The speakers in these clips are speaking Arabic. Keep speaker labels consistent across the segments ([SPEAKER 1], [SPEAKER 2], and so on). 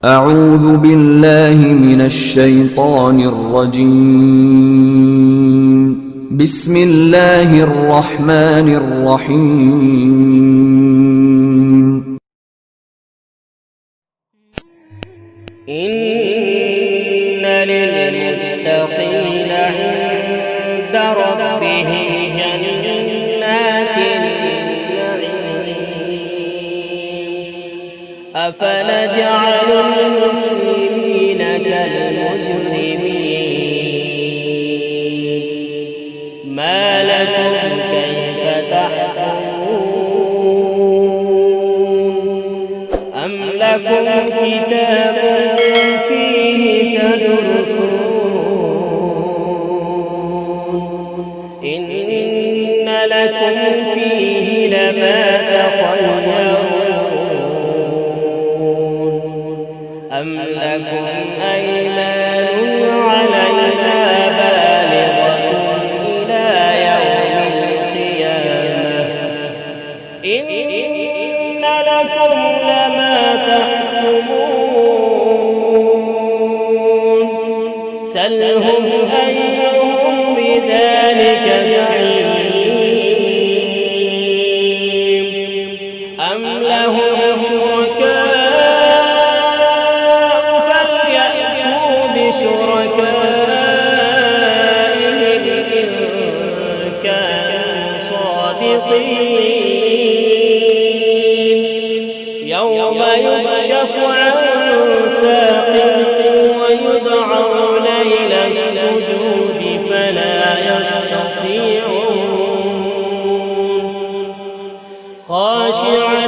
[SPEAKER 1] أعوذ بالله من الشيطان الرجيم. بسم الله الرحمن الرحيم.
[SPEAKER 2] إن للمتقين عند ربهم جنات النعيم أفنجعل المسلمين كالمجرمين ما لكم كيف تحكمون أم لكم كتاب فيه تدرسون إن لكم فيه لما تخيرون أم لكم أيمان علينا بالغة إلى يوم القيامة إن لكم لما تحكمون سلهم أيهم بذلك زعيم أم لهم شركاء فليأتوا بشركائهم إن كانوا صادقين يوم يكشف عن ساق ويدعون إلى السجود فلا يستطيعون خاشعة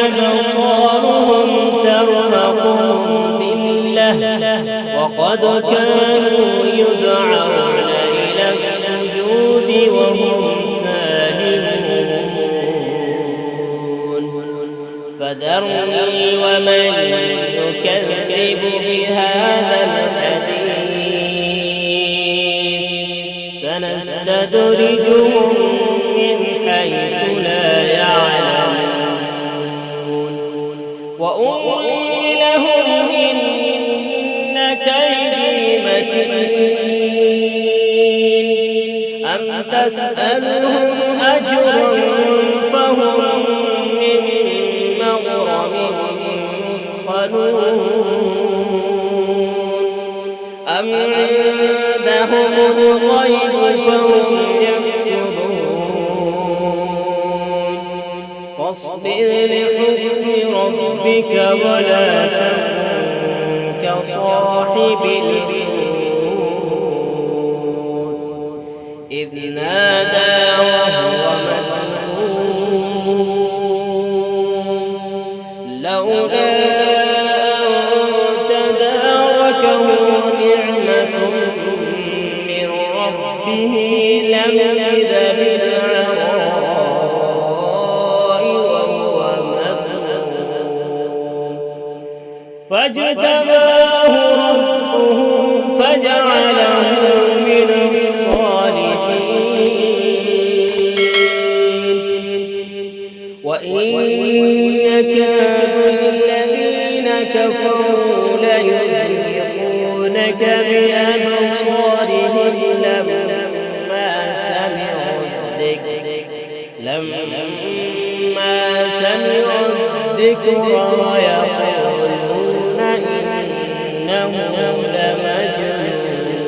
[SPEAKER 2] أبصارهم ترهقهم ذلة وقد كانوا يدعون إلى السجود وهم سالمون فذرني ومن يكذب بهذا الحديث سنستدرجهم من حيث لا يعلمون وأملي لهم إن كيدي متين أم تسألهم أجرا فهم من مغرم مثقلون أم عندهم الغيب فهم يكتبون فاصبر لحكم ربك ولا تكن كصاحب الحوت إذ نادى وهو مكذوب لولا تداركه نعمة من ربه لنبذ بالعراء وهو مذموم فاجتباه ربه فجعله من الصالحين وإن يكاد الذين كفروا ليزلقونك بأبصارهم لما سمعوا الذكر ويقولون إنه لمجنون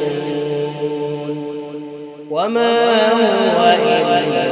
[SPEAKER 2] وما هو إلا